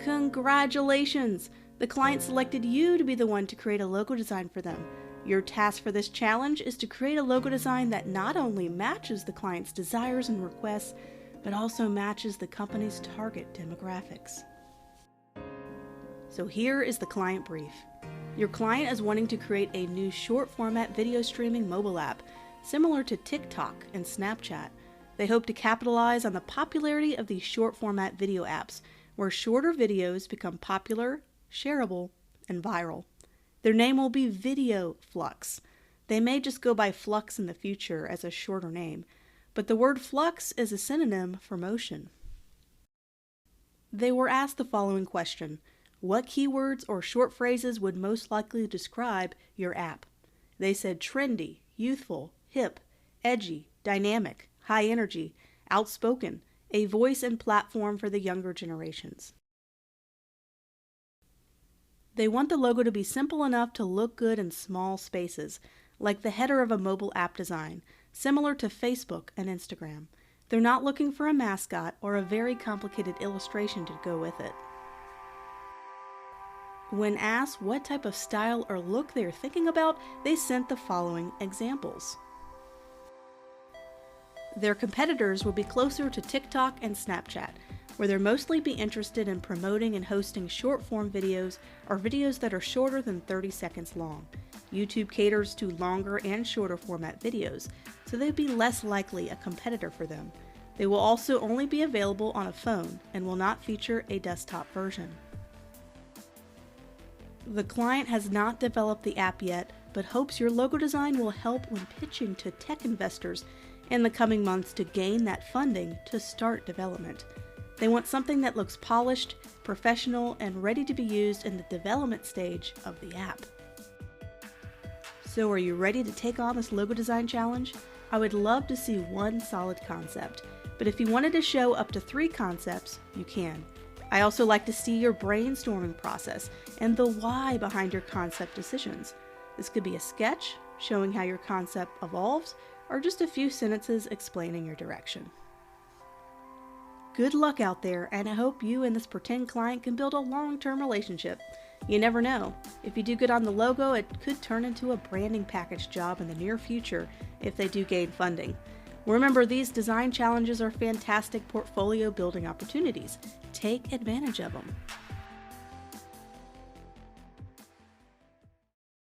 Congratulations! The client selected you to be the one to create a logo design for them. Your task for this challenge is to create a logo design that not only matches the client's desires and requests, but also matches the company's target demographics. So here is the client brief. Your client is wanting to create a new short format video streaming mobile app, similar to TikTok and Snapchat. They hope to capitalize on the popularity of these short format video apps, where shorter videos become popular, shareable, and viral. Their name will be Video Flux. They may just go by Flux in the future as a shorter name, but the word flux is a synonym for motion. They were asked the following question: what keywords or short phrases would most likely describe your app? They said trendy, youthful, hip, edgy, dynamic, high energy, outspoken, a voice and platform for the younger generations. They want the logo to be simple enough to look good in small spaces, like the header of a mobile app design, similar to Facebook and Instagram. They're not looking for a mascot or a very complicated illustration to go with it. When asked what type of style or look they are thinking about, they sent the following examples. Their competitors will be closer to TikTok and Snapchat, where they'll mostly be interested in promoting and hosting short-form videos or videos that are shorter than 30 seconds long. YouTube caters to longer and shorter format videos, so they'd be less likely a competitor for them. They will also only be available on a phone and will not feature a desktop version. The client has not developed the app yet, but hopes your logo design will help when pitching to tech investors in the coming months to gain that funding to start development. They want something that looks polished, professional, and ready to be used in the development stage of the app. So are you ready to take on this logo design challenge? I would love to see one solid concept, but if you wanted to show up to 3 concepts, you can. I also like to see your brainstorming process and the why behind your concept decisions. This could be a sketch showing how your concept evolves, or just a few sentences explaining your direction. Good luck out there, and I hope you and this pretend client can build a long-term relationship. You never know. If you do good on the logo, it could turn into a branding package job in the near future if they do gain funding. Remember, these design challenges are fantastic portfolio building opportunities. Take advantage of them.